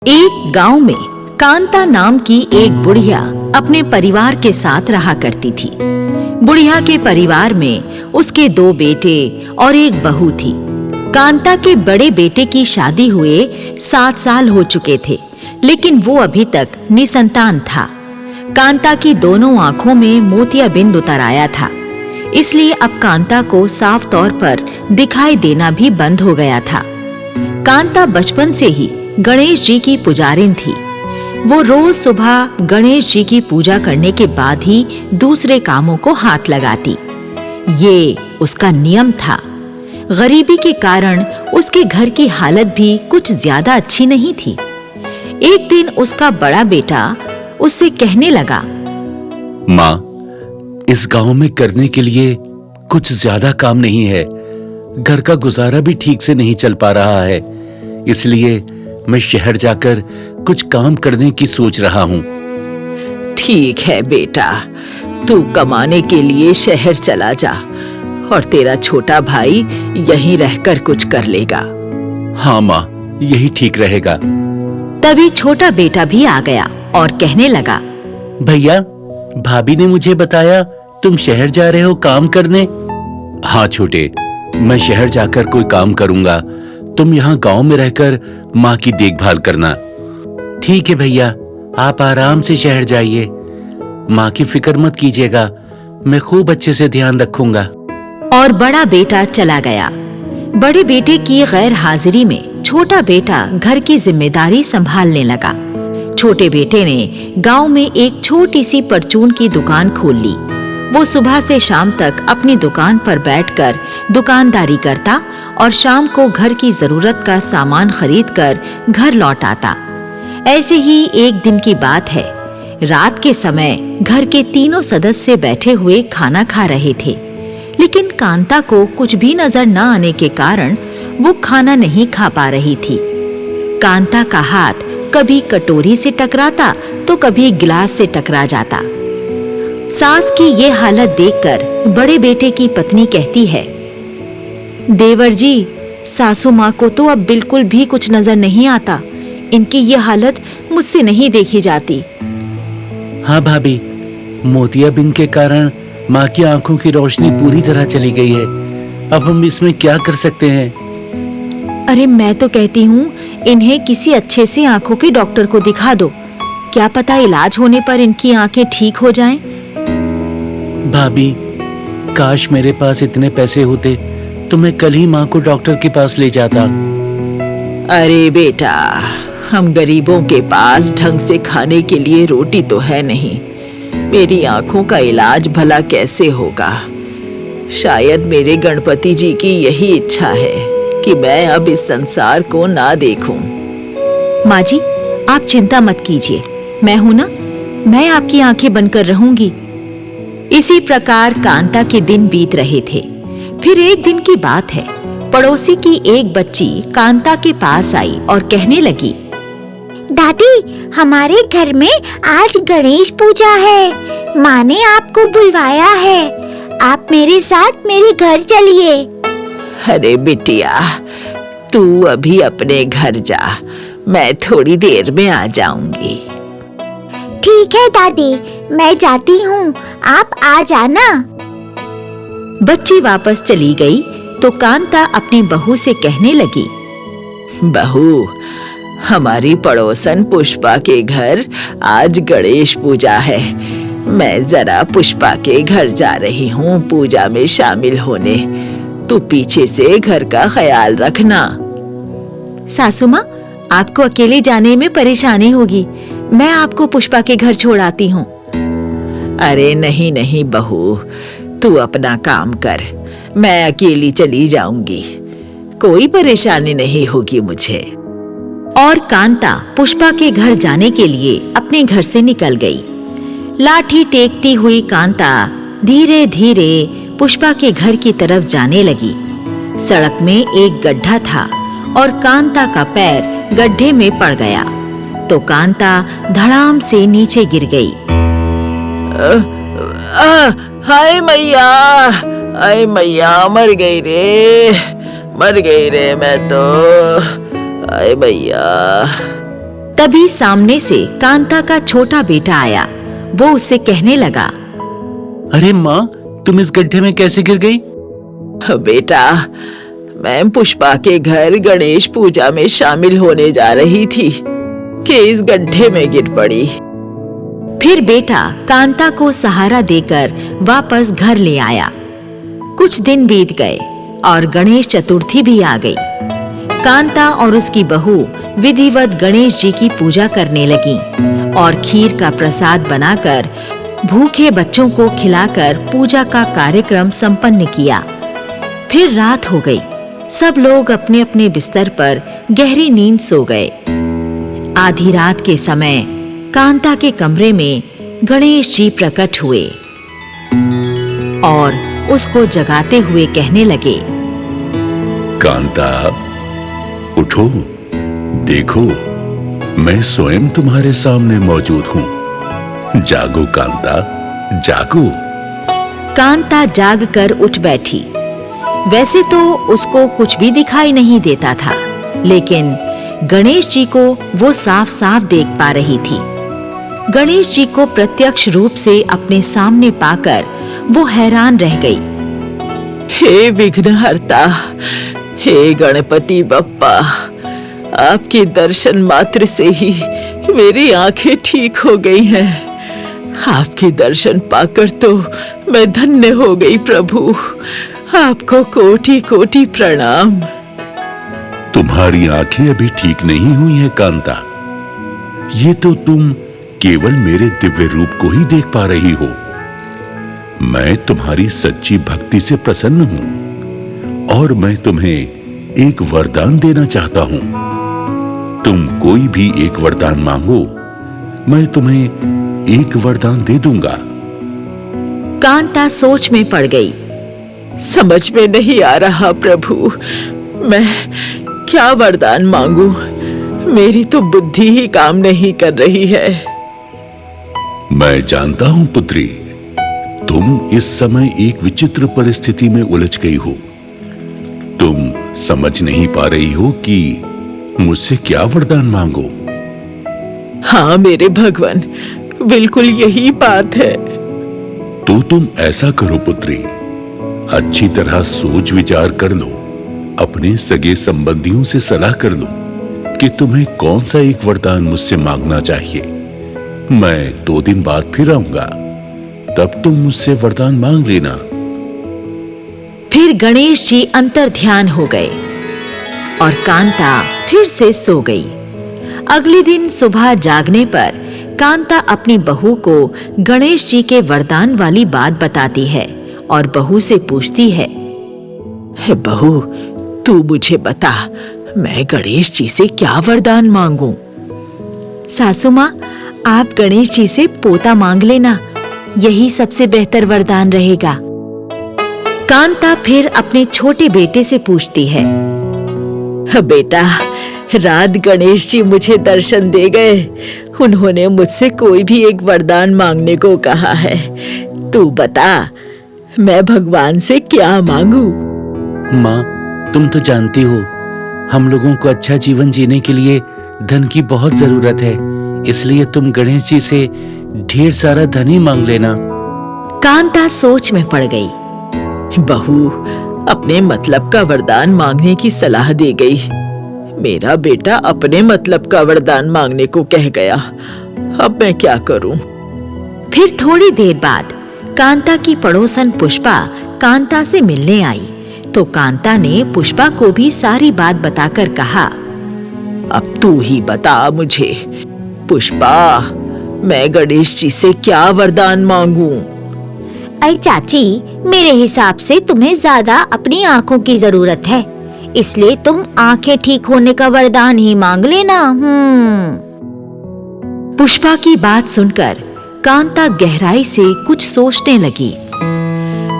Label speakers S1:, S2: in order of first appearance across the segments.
S1: एक गांव में कांता नाम की एक बुढ़िया अपने परिवार के साथ रहा करती थी। बुढ़िया के परिवार में उसके 2 बेटे और एक बहू थी। कांता के बड़े बेटे की शादी हुए 7 साल हो चुके थे, लेकिन वो अभी तक निसंतान था। कांता की दोनों आंखों में मोतियाबिंद उतर आया था, इसलिए अब कांता को साफ तौर पर दिखाई देना भी बंद हो गया था। कांता बचपन से ही गणेश जी की पुजारिन थी। वो रोज सुबह गणेश जी की पूजा करने के बाद ही दूसरे कामों को हाथ लगाती। ये उसका नियम था। गरीबी के कारण उसके घर की हालत भी कुछ ज्यादा अच्छी नहीं थी। एक दिन उसका बड़ा बेटा उससे कहने लगा,
S2: माँ, इस गांव में करने के लिए कुछ ज्यादा काम नहीं है। घर का गुजारा भी ठीक से नहीं चल पा रहा है, इसलिए मैं शहर जाकर कुछ काम करने की सोच रहा हूँ।
S1: ठीक है बेटा, तू कमाने के लिए शहर चला जा और तेरा छोटा भाई यहीं रहकर कुछ कर लेगा।
S2: हाँ माँ, यही ठीक रहेगा।
S1: तभी छोटा बेटा भी आ गया और कहने लगा,
S2: भैया, भाभी ने मुझे बताया तुम शहर जा रहे हो काम करने। हाँ छोटे, मैं शहर जाकर कोई काम करूंगा। तुम यहाँ गांव में रहकर माँ की देखभाल करना। ठीक है भैया, आप आराम से शहर जाइए। माँ की फिक्र मत कीजिएगा, मैं खूब अच्छे से ध्यान रखूंगा।
S1: और बड़ा बेटा चला गया। बड़े बेटे की गैर हाजिरी में छोटा बेटा घर की जिम्मेदारी संभालने लगा। छोटे बेटे ने गांव में एक छोटी सी परचून की दुकान खोल ली। वो सुबह से शाम तक अपनी दुकान पर बैठकर दुकानदारी करता और शाम को घर की जरूरत का सामान खरीदकर घर लौट आता। ऐसे ही एक दिन की बात है। रात के समय घर के तीनों सदस्य बैठे हुए खाना खा रहे थे, लेकिन कांता को कुछ भी नजर न आने के कारण वो खाना नहीं खा पा रही थी। कांता का हाथ कभी कटोरी से टकराता तो कभी गिलास से टकरा जाता। सास की ये हालत देखकर बड़े बेटे की पत्नी कहती है, देवर जी, सासू माँ को तो अब बिल्कुल भी कुछ नजर नहीं आता। इनकी ये हालत मुझसे नहीं देखी जाती।
S2: हाँ भाभी, मोतियाबिंद के कारण माँ की आंखों की रोशनी पूरी तरह चली गई है। अब हम इसमें क्या कर सकते हैं?
S1: अरे मैं तो कहती हूँ इन्हें किसी अच्छे से आंखों के डॉक्टर को दिखा दो। क्या पता इलाज होने पर इनकी आंखें ठीक हो जाएं।
S2: भाभी, काश मेरे पास इतने पैसे होते तो मैं कल ही माँ को डॉक्टर के पास ले जाता।
S1: अरे बेटा, हम गरीबों के पास ढंग से खाने के लिए रोटी तो है नहीं। मेरी आंखों का इलाज भला कैसे होगा? शायद मेरे गणपति जी की यही इच्छा है कि मैं अब इस संसार को ना देखूं। माँ जी, आप चिंता मत कीजिए, मैं हूं ना, मैं आपकी आंखें बनकर रहूंगी। इसी प्रकार कांता के दिन बीत रहे थे। फिर एक दिन की बात है, पड़ोसी की एक बच्ची कांता के पास आई और कहने लगी,
S3: दादी, हमारे घर में आज गणेश पूजा है। माँ ने आपको बुलवाया है। आप मेरे साथ मेरे घर चलिए।
S1: अरे बिटिया, तू अभी अपने घर जा, मैं थोड़ी देर में आ जाऊंगी।
S3: ठीक है दादी, मैं जाती हूँ, आप आ जाना।
S1: बच्ची वापस चली गई तो कांता अपनी बहू से कहने लगी, बहू, हमारी पड़ोसन पुष्पा के घर आज गणेश पूजा है। मैं जरा पुष्पा के घर जा रही हूँ पूजा में शामिल होने। तू पीछे से घर का ख्याल रखना। सासू माँ, आपको अकेले जाने में परेशानी होगी। मैं आपको पुष्पा के घर छोड़ आती हूँ। अरे नहीं नहीं बहू, तू अपना काम कर, मैं अकेली चली जाऊंगी। कोई परेशानी नहीं होगी मुझे। और कांता पुष्पा के घर जाने के लिए अपने घर से निकल गई। लाठी टेकती हुई कांता धीरे धीरे पुष्पा के घर की तरफ जाने लगी। सड़क में एक गड्ढा था और कांता का पैर गड्ढे में पड़ गया तो कांता धड़ाम से नीचे गिर गई। हाय मैया, हाय मैया, मर गई रे मैं तो। हाय मैया। तभी सामने से कांता का छोटा बेटा आया। वो उससे कहने लगा,
S2: अरे माँ, तुम इस गड्ढे में कैसे गिर गई?
S1: बेटा, मैं पुष्पा के घर गणेश पूजा में शामिल होने जा रही थी कि इस गड्ढे में गिर पड़ी। फिर बेटा कांता को सहारा देकर वापस घर ले आया। कुछ दिन बीत गए और गणेश चतुर्थी भी आ गई। कांता और उसकी बहू विधिवत गणेश जी की पूजा करने लगी और खीर का प्रसाद बनाकर भूखे बच्चों को खिलाकर पूजा का कार्यक्रम संपन्न किया। फिर रात हो गई। सब लोग अपने अपने बिस्तर पर गहरी नींद सो गए। आधी रात के समय कांता के कमरे में गणेश जी प्रकट हुए और उसको जगाते हुए कहने लगे,
S2: कांता, उठो, देखो, मैं स्वयं तुम्हारे सामने मौजूद हूँ। जागो कांता, जागो।
S1: कांता जाग कर उठ बैठी। वैसे तो उसको कुछ भी दिखाई नहीं देता था, लेकिन गणेश जी को वो साफ-साफ देख पा रही थी। गणेश जी को प्रत्यक्ष रूप से अपने सामने पाकर वो हैरान रह गई। हे विघ्नहर्ता, हे गणपति बप्पा, आपके दर्शन मात्र से ही मेरी आंखें ठीक हो गई हैं। आपके दर्शन पाकर तो मैं धन्य हो गई प्रभु। आपको कोटि कोटि प्रणाम।
S2: तुम्हारी आंखें अभी ठीक नहीं हुई हैं कांता। ये तो तुम केवल मेरे दिव्य रूप को ही देख पा रही हो। मैं तुम्हारी सच्ची भक्ति से प्रसन्न हूं और मैं तुम्हें एक वरदान देना चाहता हूं। तुम कोई भी एक वरदान मांगो, मैं तुम्हें एक वरदान दे दूंगा।
S1: कांता सोच में पड़ गई। समझ में नहीं आ रहा प्रभु, मैं क्या वरदान मांगू? मेरी तो बुद्धि ही काम नहीं कर रही है।
S2: मैं जानता हूं पुत्री, तुम इस समय एक विचित्र परिस्थिति में उलझ गई हो। तुम समझ नहीं पा रही हो कि मुझसे क्या वरदान मांगो।
S1: हाँ मेरे भगवान, बिल्कुल यही बात है।
S2: तो तुम ऐसा करो पुत्री, अच्छी तरह सोच विचार कर लो, अपने सगे संबंधियों से सलाह कर लो कि तुम्हें कौन सा एक वरदान मुझसे मांगना चाहिए। मैं 2 दिन बाद फिर आऊंगा, तब तुम मुझसे वरदान मांग लेना।
S1: फिर गणेश जी अंतर्ध्यान हो गए और कांता फिर से सो गई। अगले दिन सुबह जागने पर कांता अपनी बहू को गणेश जी के वरदान वाली बात बताती है और बहू से पूछती है, बहू, तू मुझे बता, मैं गणेश जी से क्या वरदान मांगूं? सासू माँ, आप गणेश जी से पोता मांग लेना, यही सबसे बेहतर वरदान रहेगा। कांता फिर अपने छोटे बेटे से पूछती है, बेटा, रात गणेश जी मुझे दर्शन दे गए। उन्होंने मुझसे कोई भी एक वरदान मांगने को कहा है। तू बता, मैं भगवान से क्या मांगू?
S2: माँ, तुम तो जानती हो, हम लोगों को अच्छा जीवन जीने के लिए धन की बहुत जरूरत है, इसलिए तुम गणेश जी से ढेर सारा धन ही मांग लेना।
S1: कांता सोच में पड़ गई। बहू, अपने मतलब का वरदान मांगने की सलाह दी गई। मेरा बेटा अपने मतलब का वरदान मांगने को कह गया। अब मैं क्या करूं? फिर थोड़ी देर बाद कांता की पड़ोसन पुष्पा कांता से मिलने आई, तो कांता ने पुष्पा को भी सारी बात बताकर कहा, अब तू ही बता मुझे, पुष्पा, मैं गणेश जी से क्या वरदान मांगूं?
S3: अरे चाची, मेरे हिसाब से तुम्हें ज्यादा अपनी आंखों की जरूरत है, इसलिए तुम आंखें ठीक होने का वरदान ही मांग लेना।
S1: पुष्पा की बात सुनकर कांता गहराई से कुछ सोचने लगी।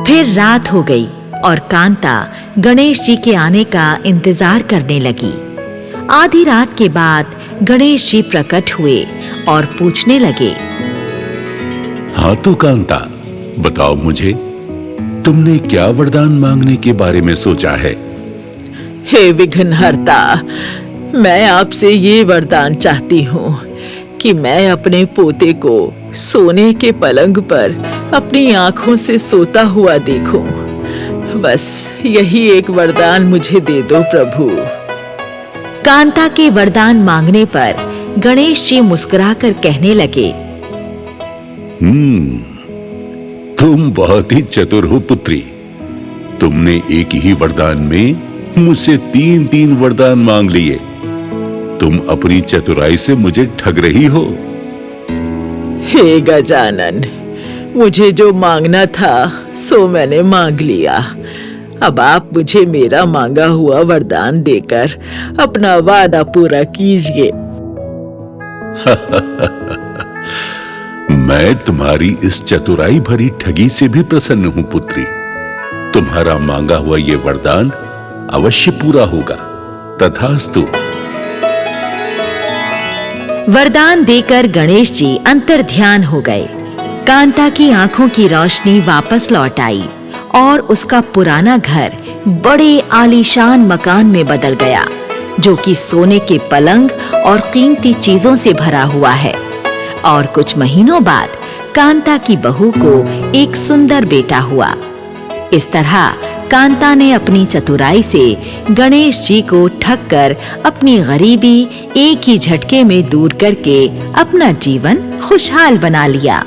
S1: फिर रात हो गई और कांता गणेश जी के आने का इंतजार करने लगी। आधी रात के बाद गणेश जी प्रकट हुए और पूछने लगे,
S2: हाँ तो कांता, बताओ मुझे, तुमने क्या वरदान मांगने के बारे में सोचा है?
S1: हे विघ्नहर्ता, मैं आपसे ये वरदान चाहती हूँ कि मैं अपने पोते को सोने के पलंग पर अपनी आंखों से सोता हुआ देखूं। बस यही एक वरदान मुझे दे दो प्रभु।
S3: कांता के वरदान मांगने पर गणेश जी मुस्कुराकर कहने लगे,
S4: तुम बहुत ही चतुर हो पुत्री। तुमने एक ही वरदान में मुझसे 3 वरदान मांग लिए। तुम अपनी चतुराई से मुझे ठग रही हो।
S1: हे गजानन, मुझे जो मांगना था सो मैंने मांग लिया। अब आप मुझे मेरा मांगा हुआ वरदान देकर अपना वादा पूरा कीजिए।
S4: मैं तुम्हारी इस चतुराई भरी ठगी से भी प्रसन्न हूं पुत्री। तुम्हारा मांगा हुआ ये वरदान अवश्य पूरा होगा। तथास्तु।
S3: वरदान देकर गणेश जी अंतर्ध्यान हो गए। कांता की आंखों की रोशनी वापस लौट आई और उसका पुराना घर बड़े आलीशान मकान में बदल गया, जो कि सोने के पलंग और कीमती चीजों से भरा हुआ है। और कुछ महीनों बाद कांता की बहू को एक सुंदर बेटा हुआ। इस तरह कांता ने अपनी चतुराई से गणेश जी को ठग कर अपनी गरीबी एक ही झटके में दूर करके अपना जीवन खुशहाल बना लिया।